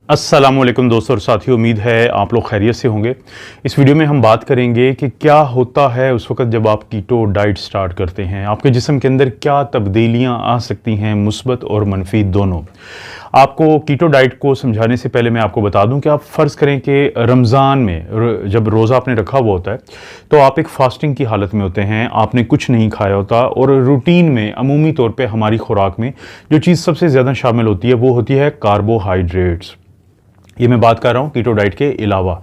अस्सलामुअलैकुम दोस्तों और साथियों, उम्मीद है आप लोग खैरियत से होंगे। इस वीडियो में हम बात करेंगे कि क्या होता है उस वक़्त जब आप कीटो डाइट स्टार्ट करते हैं। आपके जिस्म के अंदर क्या तब्दीलियां आ सकती हैं, मुस्बत और मनफी दोनों। आपको कीटो डाइट को समझाने से पहले मैं आपको बता दूं कि आप फ़र्ज़ करें कि रमज़ान में जब रोज़ा आपने रखा हुआ होता है तो आप एक फ़ास्टिंग की हालत में होते हैं, आपने कुछ नहीं खाया होता और रूटीन में अमूमी तौर पे हमारी खुराक में जो चीज़ सबसे ज़्यादा शामिल होती है वो होती है कार्बोहाइड्रेट्स। ये मैं बात कर रहा हूँ कीटो डाइट के अलावा।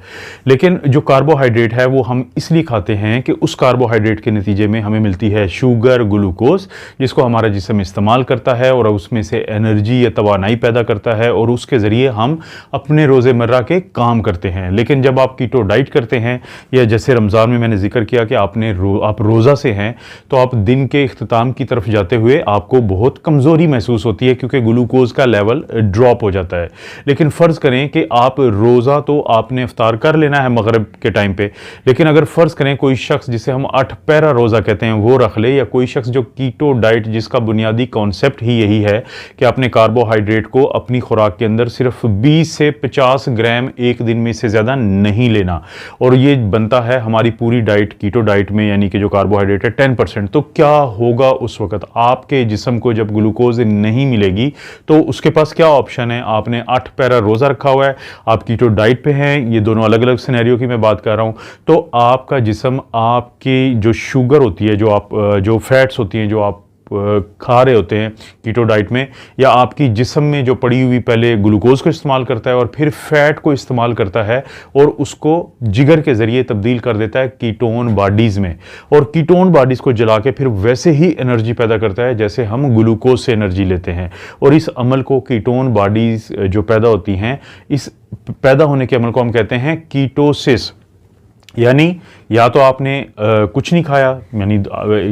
लेकिन जो कार्बोहाइड्रेट है वो हम इसलिए खाते हैं कि उस कार्बोहाइड्रेट के नतीजे में हमें मिलती है शुगर, ग्लूकोज, जिसको हमारा जिस्म इस्तेमाल करता है और उसमें से एनर्जी या तवानाई पैदा करता है और उसके ज़रिए हम अपने रोज़मर्रा के काम करते हैं। लेकिन जब आप कीटो डाइट करते हैं या जैसे रमज़ान में मैंने जिक्र किया कि आप रोज़ा से हैं, तो आप दिन के इख्तिताम की तरफ जाते हुए आपको बहुत कमज़ोरी महसूस होती है क्योंकि ग्लूकोज का लेवल ड्रॉप हो जाता है। लेकिन फ़र्ज़ करें कि आप रोज़ा तो आपने इफ्तार कर लेना है मगरिब के टाइम पे, लेकिन अगर फ़र्ज़ करें कोई शख्स जिसे हम 8 पैरा रोज़ा कहते हैं वो रख ले, या कोई शख्स जो कीटो डाइट जिसका बुनियादी कॉन्सेप्ट ही यही है कि आपने कार्बोहाइड्रेट को अपनी खुराक के अंदर सिर्फ 20 से 50 ग्राम एक दिन में से ज़्यादा नहीं लेना, और ये बनता है हमारी पूरी डाइट कीटो डाइट में, यानी कि जो कार्बोहाइड्रेट है 10%। तो क्या होगा उस वक़्त आपके जिस्म को जब ग्लूकोज नहीं मिलेगी तो उसके पास क्या ऑप्शन है। आपने 8 पैरा रोज़ा रखा हुआ है, आप कीटो डाइट पे हैं, ये दोनों अलग अलग सिनेरियो की मैं बात कर रहा हूं, तो आपका जिस्म आपकी जो शुगर होती है, जो फैट्स होती हैं जो आप खा रहे होते हैं कीटो डाइट में, या आपकी जिस्म में जो पड़ी हुई पहले ग्लूकोज को इस्तेमाल करता है और फिर फैट को इस्तेमाल करता है और उसको जिगर के ज़रिए तब्दील कर देता है कीटोन बॉडीज़ में, और कीटोन बॉडीज़ को जला के फिर वैसे ही एनर्जी पैदा करता है जैसे हम ग्लूकोज से एनर्जी लेते हैं। और इस अमल को कीटोन बॉडीज़ जो पैदा होती हैं, इस पैदा होने के अमल को हम कहते हैं कीटोसिस। यानी या तो आपने कुछ नहीं खाया, यानी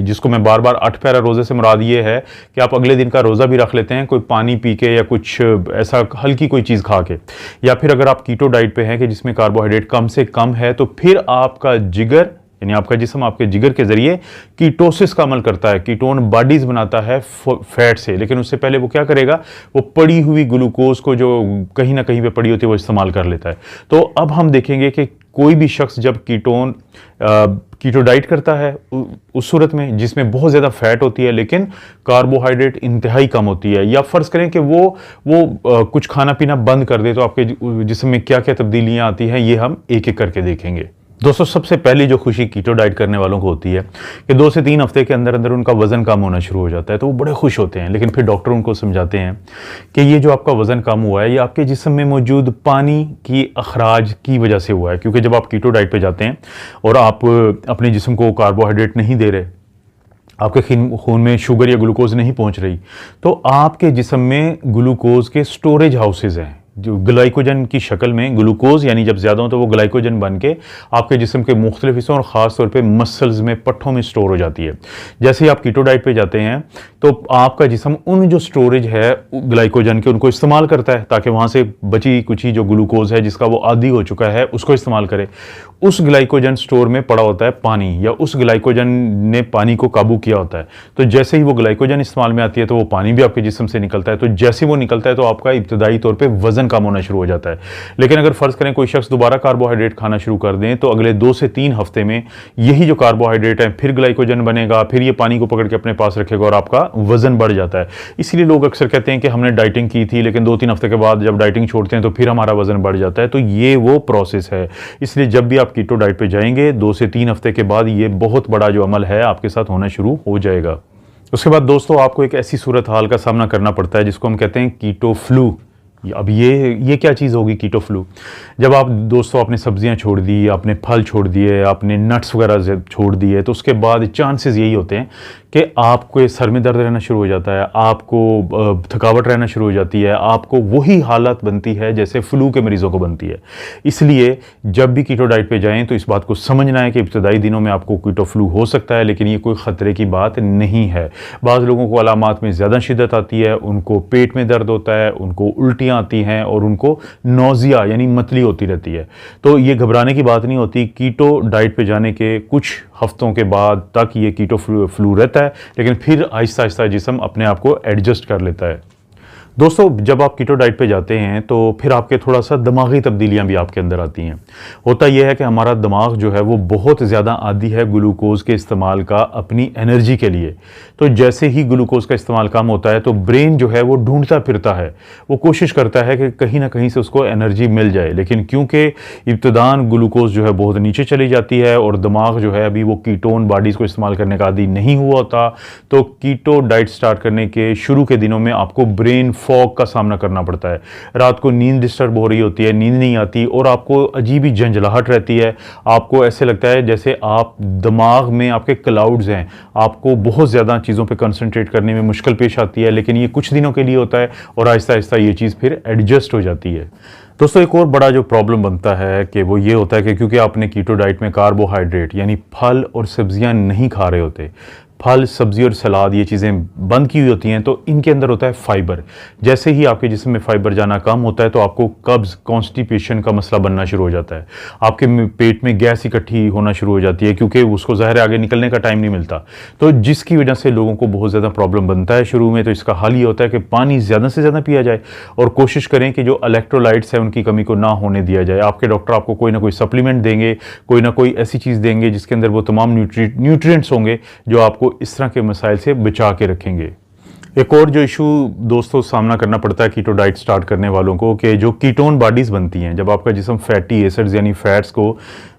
जिसको मैं बार बार 8 पैरा रोज़े से मुराद ये है कि आप अगले दिन का रोज़ा भी रख लेते हैं कोई पानी पी के या कुछ ऐसा हल्की कोई चीज़ खा के, या फिर अगर आप कीटो डाइट पे हैं कि जिसमें कार्बोहाइड्रेट कम से कम है, तो फिर आपका जिगर यानी आपका जिस्म आपके जिगर के ज़रिए कीटोसिस का अमल करता है, कीटोन बॉडीज़ बनाता है फैट से। लेकिन उससे पहले वो क्या करेगा, वो पड़ी हुई ग्लूकोज को जो कहीं ना कहीं पे पड़ी होती है वो इस्तेमाल कर लेता है। तो अब हम देखेंगे कि कोई भी शख्स जब कीटो डाइट करता है उस सूरत में जिसमें बहुत ज़्यादा फैट होती है लेकिन कार्बोहाइड्रेट इंतहाई कम होती है, या फ़र्ज़ करें कि वो कुछ खाना पीना बंद कर दे, तो आपके जिस्म में क्या क्या तब्दीलियाँ आती हैं ये हम एक एक करके देखेंगे। दोस्तों, सबसे पहली जो खुशी कीटो डाइट करने वालों को होती है कि 2 से 3 हफ्ते के अंदर अंदर उनका वज़न कम होना शुरू हो जाता है, तो वो बड़े खुश होते हैं। लेकिन फिर डॉक्टर उनको समझाते हैं कि ये जो आपका वज़न कम हुआ है ये आपके जिस्म में मौजूद पानी की अखराज की वजह से हुआ है, क्योंकि जब आप कीटो डाइट पे जाते हैं और आप अपने जिस्म को कार्बोहाइड्रेट नहीं दे रहे, आपके खून में शुगर या ग्लूकोज नहीं पहुंच रही, तो आपके जिस्म में ग्लूकोज के स्टोरेज हाउसेज हैं जो ग्लाइकोजन की शक्ल में, ग्लूकोज यानी जब ज़्यादा हो तो वो ग्लाइकोजन बन के आपके जिस्म के मुख्तलिफ हिस्सों और ख़ास तौर पे मसल्स में, पट्ठों में स्टोर हो जाती है। जैसे ही आप कीटो डाइट पे जाते हैं तो आपका जिस्म उन जो स्टोरेज है ग्लाइकोजन के उनको इस्तेमाल करता है ताकि वहाँ से बची कुची जो ग्लूकोज है जिसका वो आदी हो चुका है उसको इस्तेमाल करे। उस ग्लाइकोजन स्टोर में पड़ा होता है पानी, या उस ग्लाइकोजन ने पानी को काबू किया होता है। तो जैसे ही वो ग्लाइकोजन इस्तेमाल में आती है तो वो पानी भी आपके जिस्म से निकलता है, तो जैसे वो निकलता है तो आपका इब्तदाई तौर पे वज़न कम होना शुरू हो जाता है। लेकिन अगर फ़र्ज़ करें कोई शख्स दोबारा कार्बोहाइड्रेट खाना शुरू कर दें तो अगले 2 से 3 हफ्ते में यही जो कार्बोहाइड्रेट है फिर ग्लाइकोजन बनेगा, फिर ये पानी को पकड़ के अपने पास रखेगा और आपका वज़न बढ़ जाता है। इसलिए लोग अक्सर कहते हैं कि हमने डाइटिंग की थी लेकिन 2-3 हफ्ते के बाद जब डाइटिंग छोड़ते हैं तो फिर हमारा वज़न बढ़ जाता है। तो ये वो प्रोसेस है। इसलिए जब भी आप कीटो डाइट पे जाएंगे 2 से 3 हफ्ते के बाद ये बहुत बड़ा जो अमल है आपके साथ होना शुरू हो जाएगा। उसके बाद दोस्तों आपको एक ऐसी सूरत हाल का सामना करना पड़ता है जिसको हम कहते हैं कीटो फ्लू। अब ये क्या चीज़ होगी कीटो फ्लू। जब आप दोस्तों आपने सब्जियां छोड़ दी, आपने फल छोड़ दिए, आपने नट्स वगैरह छोड़ दिए, तो उसके बाद चांसेस यही होते हैं कि आपको सर में दर्द रहना शुरू हो जाता है, आपको थकावट रहना शुरू हो जाती है, आपको वही हालत बनती है जैसे फ्लू के मरीज़ों को बनती है। इसलिए जब भी कीटो डाइट पे जाएं तो इस बात को समझना है कि इब्तदाई दिनों में आपको कीटो फ्लू हो सकता है, लेकिन ये कोई ख़तरे की बात नहीं है। बाज़ लोगों को अलामात में ज़्यादा शिद्दत आती है, उनको पेट में दर्द होता है, उनको उल्टियाँ आती हैं और उनको नौजिया यानी मतली होती रहती है। तो ये घबराने की बात नहीं होती। कीटो डाइट पे जाने के कुछ हफ्तों के बाद तक ये कीटो फ्लू रहता है, लेकिन फिर आहिस्ता आहिस्ता जिस्म अपने आप को एडजस्ट कर लेता है। दोस्तों, जब आप कीटो डाइट पे जाते हैं तो फिर आपके थोड़ा सा दिमागी तब्दीलियां भी आपके अंदर आती हैं। होता यह है कि हमारा दिमाग जो है वो बहुत ज़्यादा आदी है ग्लूकोज के इस्तेमाल का अपनी एनर्जी के लिए। तो जैसे ही ग्लूकोज का इस्तेमाल कम होता है तो ब्रेन जो है वो ढूंढता फिरता है, वो कोशिश करता है कि कहीं ना कहीं से उसको एनर्जी मिल जाए। लेकिन क्योंकि इब्तदान ग्लूकोज जो है बहुत नीचे चली जाती है और दिमाग जो है अभी वो कीटोन बॉडीज़ को इस्तेमाल करने का आदी नहीं हुआ होता, तो कीटो डाइट स्टार्ट करने के शुरू के दिनों में आपको ब्रेन फॉग का सामना करना पड़ता है। रात को नींद डिस्टर्ब हो रही होती है, नींद नहीं आती और आपको अजीब ही झंझलाहट रहती है। आपको ऐसे लगता है जैसे आप दिमाग में आपके क्लाउड्स हैं, आपको बहुत ज़्यादा चीज़ों पे कंसंट्रेट करने में मुश्किल पेश आती है। लेकिन ये कुछ दिनों के लिए होता है और आहिस्ता आहिस्ता ये चीज़ फिर एडजस्ट हो जाती है। दोस्तों, एक और बड़ा जो प्रॉब्लम बनता है कि वो ये होता है कि क्योंकि आपने कीटो डाइट में कार्बोहाइड्रेट यानी फल और सब्जियां नहीं खा रहे होते, फल, सब्जी और सलाद ये चीज़ें बंद की हुई होती हैं, तो इनके अंदर होता है फाइबर। जैसे ही आपके जिस्म में फाइबर जाना कम होता है तो आपको कब्ज़, कॉन्स्टिपेशन का मसला बनना शुरू हो जाता है। आपके पेट में गैस इकट्ठी होना शुरू हो जाती है क्योंकि उसको ज़ाहिर आगे निकलने का टाइम नहीं मिलता। तो जिसकी वजह से लोगों को बहुत ज़्यादा प्रॉब्लम बनता है शुरू में। तो इसका हल ये होता है कि पानी ज़्यादा से ज़्यादा पिया जाए और कोशिश करें कि जो इलेक्ट्रोलाइट्स हैं उनकी कमी को ना होने दिया जाए। आपके डॉक्टर आपको कोई ना कोई सप्लीमेंट देंगे, कोई ना कोई ऐसी चीज़ देंगे जिसके अंदर वो तमाम न्यूट्रिएंट्स होंगे जो आपको इस तरह के मसाइल से बचा के रखेंगे। एक और जो इशू दोस्तों सामना करना पड़ता है कीटो डाइट स्टार्ट करने वालों को, कि जो कीटोन बॉडीज़ बनती हैं, जब आपका जिस्म फैटी एसिड्स यानी फैट्स को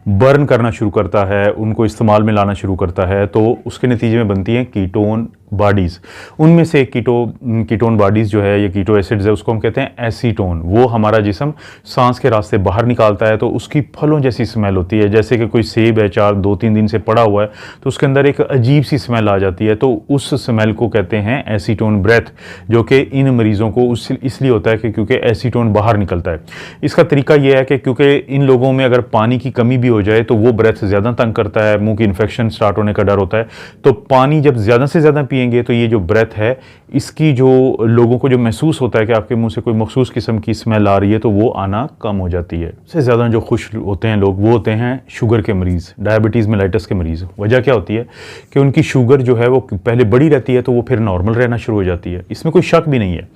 बर्न करना शुरू करता है, उनको इस्तेमाल में लाना शुरू करता है, तो उसके नतीजे में बनती हैं कीटोन बॉडीज़। उनमें से कीटोन बॉडीज़ जो है, ये कीटो एसिड्स है, उसको हम कहते हैं एसीटोन। वो हमारा जिस्म सांस के रास्ते बाहर निकालता है, तो उसकी फलों जैसी स्मेल होती है। जैसे कि कोई सेब है, 2-3 दिन से पड़ा हुआ है, तो उसके अंदर एक अजीब सी स्मेल आ जाती है, तो उस स्मेल को कहते हैं एसीटोन ब्रेथ, जो कि इन मरीज़ों को इसलिए होता है कि क्योंकि एसीटोन बाहर निकलता है। इसका तरीका यह है कि क्योंकि इन लोगों में अगर पानी की कमी भी हो जाए तो वो ब्रेथ ज़्यादा तंग करता है, मुंह की इन्फेक्शन स्टार्ट होने का डर होता है। तो पानी जब ज़्यादा से ज़्यादा पिएंगे तो ये जो ब्रेथ है, इसकी जो लोगों को जो महसूस होता है कि आपके मुंह से कोई मखसूस किस्म की स्मेल आ रही है, तो वो आना कम हो जाती है। सबसे ज़्यादा जो खुश होते हैं लोग वो होते हैं शुगर के मरीज़, डायबिटीज़ मेलाइटस के मरीज़। वजह क्या होती है कि उनकी शुगर जो है वो पहले बड़ी रहती है तो वो फिर नॉर्मल रहना शुरू हो जाती है, इसमें कोई शक भी नहीं है।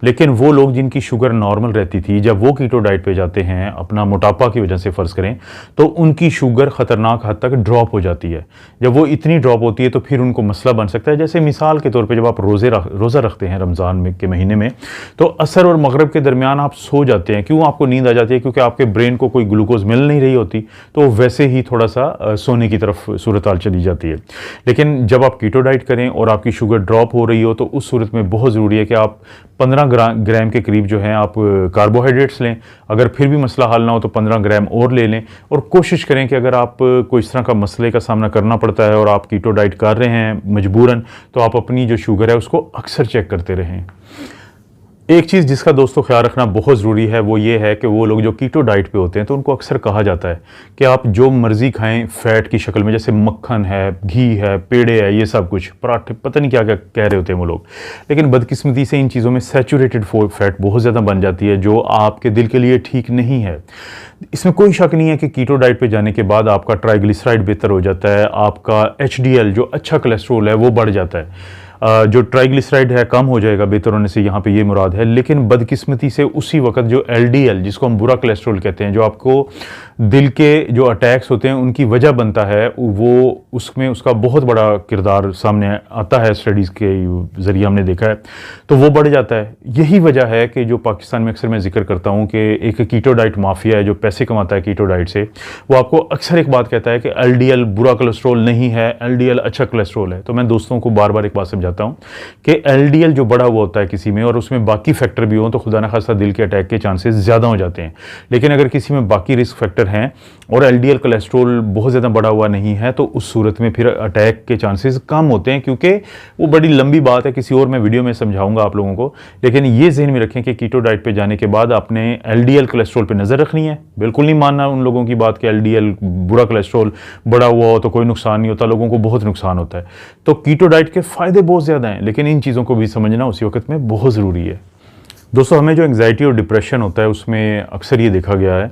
लेकिन वो लोग जिनकी शुगर नॉर्मल रहती थी, जब वो कीटो डाइट पे जाते हैं अपना मोटापा की वजह से फ़र्ज़ करें, तो उनकी शुगर ख़तरनाक हद तक ड्रॉप हो जाती है। जब वो इतनी ड्रॉप होती है तो फिर उनको मसला बन सकता है। जैसे मिसाल के तौर पे जब आप रोज़ा रखते हैं रमज़ान में के महीने में, तो असर और मगरिब के दरमियान आप सो जाते हैं। क्यों आपको नींद आ जाती है? क्योंकि आपके ब्रेन को कोई ग्लूकोज मिल नहीं रही होती, तो वैसे ही थोड़ा सा सोने की तरफ सूरत हाल चली जाती है। लेकिन जब आप कीटो डाइट करें और आपकी शुगर ड्रॉप हो रही हो, तो उस सूरत में बहुत ज़रूरी है कि आप 15 ग्राम के करीब जो है आप कार्बोहाइड्रेट्स लें। अगर फिर भी मसला हल ना हो तो 15 ग्राम और ले लें। और कोशिश करें कि अगर आप कोई इस तरह का मसले का सामना करना पड़ता है और आप कीटो डाइट कर रहे हैं मजबूरन, तो आप अपनी जो शुगर है उसको अक्सर चेक करते रहें। एक चीज़ जिसका दोस्तों ख्याल रखना बहुत ज़रूरी है वो ये है कि वो लोग जो कीटो डाइट पे होते हैं तो उनको अक्सर कहा जाता है कि आप जो मर्ज़ी खाएं फ़ैट की शक्ल में, जैसे मक्खन है, घी है, पेड़े है, ये सब कुछ, पराठे, पता नहीं क्या क्या कह रहे होते हैं वो लोग। लेकिन बदकिस्मती से इन चीज़ों में सैचुरेटेड फैट बहुत ज़्यादा बन जाती है, जो आपके दिल के लिए ठीक नहीं है। इसमें कोई शक नहीं है कि कीटो डाइट पे जाने के बाद आपका ट्राइग्लिसराइड बेहतर हो जाता है, आपका HDL जो अच्छा कोलेस्ट्रोल है वो बढ़ जाता है, जो ट्राइग्लिसराइड है कम हो जाएगा। बेहतर होने से यहाँ पे ये मुराद है। लेकिन बदकिस्मती से उसी वक्त जो LDL, जिसको हम बुरा कोलेस्ट्रॉल कहते हैं, जो आपको दिल के जो अटैक्स होते हैं उनकी वजह बनता है, वो उसमें उसका बहुत बड़ा किरदार सामने आता है, स्टडीज़ के ज़रिए हमने देखा है, तो वो बढ़ जाता है। यही वजह है कि जो पाकिस्तान में अक्सर मैं जिक्र करता हूँ कि एक कीटो डाइट माफिया है जो पैसे कमाता है कीटो डाइट से, वो आपको अक्सर एक बात कहता है कि LDL बुरा कोलेस्ट्रॉल नहीं है, LDL अच्छा कोलेस्ट्रॉल है। तो मैं दोस्तों को बार बार एक बात समझाता हूँ कि LDL जो बढ़ा हुआ होता है किसी में और उसमें बाकी फैक्टर भी हो, तो खुदा न खास्ता दिल के अटैक के चांसेस ज़्यादा हो जाते हैं। लेकिन अगर किसी में बाकी रिस्क फैक्टर हैं और LDL कोलेस्ट्रॉल बहुत ज़्यादा बढ़ा हुआ नहीं है, तो उस सूरत में फिर अटैक के चांसेस कम होते हैं, क्योंकि वो बड़ी लंबी बात है, किसी और मैं वीडियो में समझाऊंगा आप लोगों को। लेकिन ये ज़हन में रखें कि कीटो डाइट पे जाने के बाद आपने LDL कोलेस्ट्रॉल पे नज़र रखनी है। बिल्कुल नहीं मानना उन लोगों की बात कि LDL बुरा कोलेस्ट्रॉल बढ़ा हुआ हो तो कोई नुकसान नहीं होता, लोगों को बहुत नुकसान होता है। तो कीटो डाइट के फ़ायदे बहुत ज़्यादा हैं, लेकिन इन चीज़ों को भी समझना उसी वक्त में बहुत ज़रूरी है। दोस्तों, हमें जो एंग्जाइटी और डिप्रेशन होता है उसमें अक्सर ये देखा गया है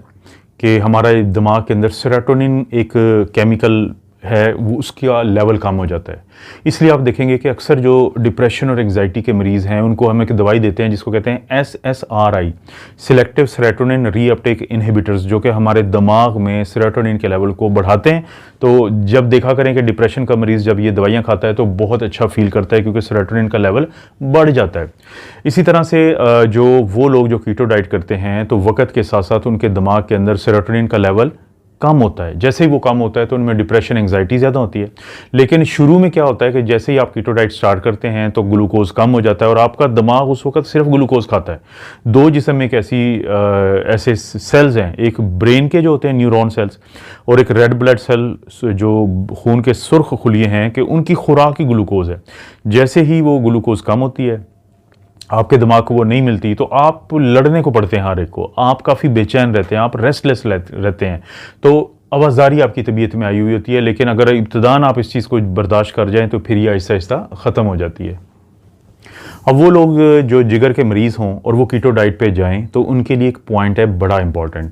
कि हमारा दिमाग के अंदर सेरोटोनिन एक केमिकल है वो उसका लेवल कम हो जाता है। इसलिए आप देखेंगे कि अक्सर जो डिप्रेशन और एंग्जाइटी के मरीज़ हैं उनको हम एक दवाई देते हैं जिसको कहते हैं SSRI, selective serotonin reuptake inhibitors, जो कि हमारे दिमाग में सेरोटोनिन के लेवल को बढ़ाते हैं। तो जब देखा करें कि डिप्रेशन का मरीज़ जब ये दवाइयाँ खाता है तो बहुत अच्छा फील करता है क्योंकि सेरोटोनिन का लेवल बढ़ जाता है। इसी तरह से जो वो लोग जो कीटो डाइट करते हैं तो वक्त के साथ साथ उनके दिमाग के अंदर सेरोटोनिन का लेवल कम होता है। जैसे ही वो कम होता है तो उनमें डिप्रेशन एंग्जाइटी ज़्यादा होती है। लेकिन शुरू में क्या होता है कि जैसे ही आप कीटो डाइट स्टार्ट करते हैं तो ग्लूकोज कम हो जाता है और आपका दिमाग उस वक्त सिर्फ ग्लूकोज खाता है। दो जिस्म में एक ऐसे सेल्स हैं, एक ब्रेन के जो होते हैं न्यूरॉन सेल्स और एक रेड ब्लड सेल जो खून के सुर्ख खुलिए हैं कि उनकी खुराक ही ग्लूकोज है। जैसे ही वो ग्लूकोज कम होती है, आपके दिमाग को वो नहीं मिलती, तो आप लड़ने को पड़ते हैं हर एक को, आप काफ़ी बेचैन रहते हैं, आप रेस्टलेस रहते हैं। तो आवाज़दारी आपकी तबीयत में आई हुई होती है, लेकिन अगर इब्तदान आप इस चीज़ को बर्दाश्त कर जाएं तो फिर ये आहिस्ता आहिस्ता ख़त्म हो जाती है। अब वो लोग जो जिगर के मरीज़ हों और वो कीटो डाइट पे जाएं तो उनके लिए एक पॉइंट है बड़ा इंपॉर्टेंट।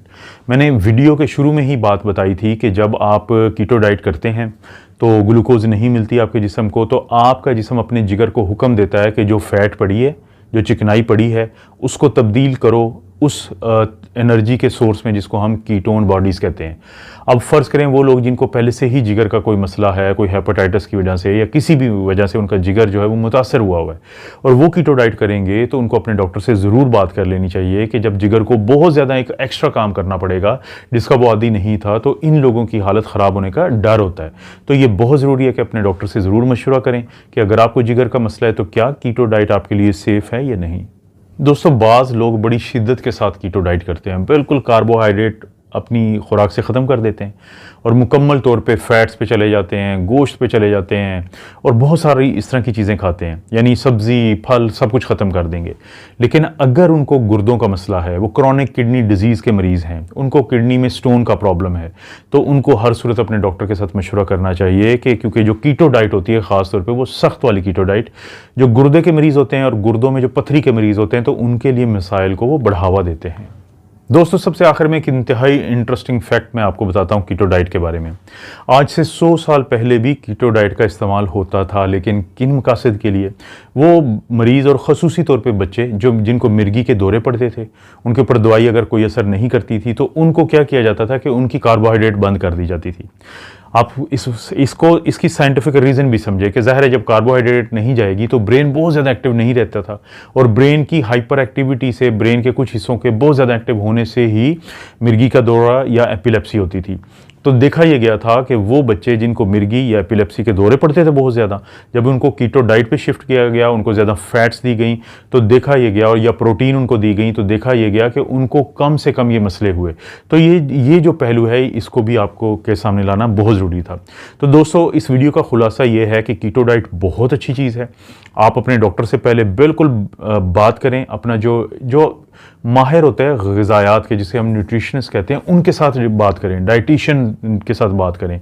मैंने वीडियो के शुरू में ही बात बताई थी कि जब आप कीटो डाइट करते हैं तो ग्लूकोज नहीं मिलती आपके जिस्म को, तो आपका जिस्म अपने जिगर को हुक्म देता है कि जो फैट पड़ी है, जो चिकनाई पड़ी है, उसको तब्दील करो उस एनर्जी के सोर्स में जिसको हम कीटोन बॉडीज़ कहते हैं। अब फ़र्ज़ करें वो लोग जिनको पहले से ही जिगर का कोई मसला है, कोई हेपेटाइटिस की वजह से या किसी भी वजह से उनका जिगर जो है वो मुतासर हुआ हुआ है और वो कीटो डाइट करेंगे, तो उनको अपने डॉक्टर से ज़रूर बात कर लेनी चाहिए कि जब जिगर को बहुत ज़्यादा एक एक्स्ट्रा काम करना पड़ेगा जिसका वो आदी नहीं था, तो इन लोगों की हालत ख़राब होने का डर होता है। तो ये बहुत ज़रूरी है कि अपने डॉक्टर से ज़रूर मशवरा करें कि अगर आपको जिगर का मसला है तो क्या कीटो डाइट आपके लिए सेफ़ है या नहीं। दोस्तों, बाज़ लोग बड़ी शिद्दत के साथ कीटो डाइट करते हैं, बिल्कुल कार्बोहाइड्रेट अपनी खुराक से ख़त्म कर देते हैं और मुकम्मल तौर पे फ़ैट्स पे चले जाते हैं, गोश्त पे चले जाते हैं और बहुत सारी इस तरह की चीज़ें खाते हैं, यानी सब्ज़ी फल सब कुछ ख़त्म कर देंगे। लेकिन अगर उनको गुर्दों का मसला है, वो क्रॉनिक किडनी डिजीज़ के मरीज़ हैं, उनको किडनी में स्टोन का प्रॉब्लम है, तो उनको हर सूरत अपने डॉक्टर के साथ मशवरा करना चाहिए कि क्योंकि जो कीटो डाइट होती है ख़ास तौर पर वो सख्त वाली कीटो डाइट, जो गुर्दे के मरीज़ होते हैं और गुर्दों में जो पथरी के मरीज़ होते हैं, तो उनके लिए मसाइल को वो बढ़ावा देते हैं। दोस्तों, सबसे आखिर में एक इंतहाई इंटरेस्टिंग फैक्ट मैं आपको बताता हूँ कीटो डाइट के बारे में। आज से 100 साल पहले भी कीटो डाइट का इस्तेमाल होता था, लेकिन किन मकासद के लिए? वो मरीज़ और ख़ुसूसी तौर पे बच्चे जिनको मिर्गी के दौरे पड़ते थे, उनके ऊपर दवाई अगर कोई असर नहीं करती थी तो उनको क्या किया जाता था कि उनकी कार्बोहाइड्रेट बंद कर दी जाती थी। आप इसकी साइंटिफिक रीज़न भी समझे कि ज़ाहिर है जब कार्बोहाइड्रेट नहीं जाएगी तो ब्रेन बहुत ज़्यादा एक्टिव नहीं रहता था और ब्रेन की हाइपर एक्टिविटी से ब्रेन के कुछ हिस्सों के बहुत ज़्यादा एक्टिव होने से ही मिर्गी का दौरा या एपिलेप्सी होती थी। तो देखा यह गया था कि वो बच्चे जिनको मिर्गी या एपिलेप्सी के दौरे पड़ते थे बहुत ज़्यादा, जब उनको कीटो डाइट पे शिफ्ट किया गया, उनको ज़्यादा फैट्स दी गई तो देखा यह गया, और या प्रोटीन उनको दी गई तो देखा यह गया कि उनको कम से कम ये मसले हुए। तो ये जो पहलू है इसको भी आपको के सामने लाना बहुत ज़रूरी था। तो दोस्तों, इस वीडियो का खुलासा ये है कि कीटो डाइट बहुत अच्छी चीज़ है। आप अपने डॉक्टर से पहले बिल्कुल बात करें, अपना जो माहिर होते हैं ग़िज़ायात के, जिसे हम न्यूट्रिशनिस्ट कहते हैं, उनके साथ बात करें, डाइटिशियन के साथ बात करें,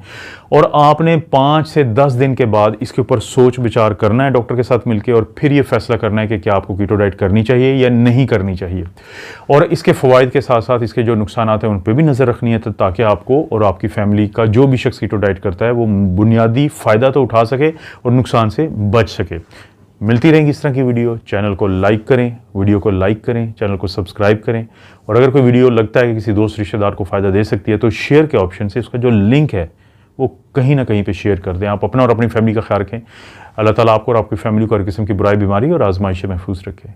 और आपने 5 से 10 दिन के बाद इसके ऊपर सोच विचार करना है डॉक्टर के साथ मिलकर, और फिर ये फैसला करना है कि क्या आपको कीटो डाइट करनी चाहिए या नहीं करनी चाहिए। और इसके फ़वाइद के साथ साथ इसके जो नुकसान हैं उन पर भी नज़र रखनी है, ताकि आपको और आपकी फैमिली का जो भी शख्स कीटो डाइट करता है वो बुनियादी फ़ायदा तो उठा सके और नुकसान से बच सके। मिलती रहेंगी इस तरह की वीडियो। चैनल को लाइक करें, वीडियो को लाइक करें, चैनल को सब्सक्राइब करें, और अगर कोई वीडियो लगता है कि किसी दोस्त रिश्तेदार को फ़ायदा दे सकती है तो शेयर के ऑप्शन से उसका जो लिंक है वो कहीं ना कहीं पे शेयर कर दें। आप अपना और अपनी फैमिली का ख्याल रखें। अल्लाह ताला आपको और आपकी फैमिली को हर किस्म की बुराई, बीमारी और आजमाइश से महफूज रखें।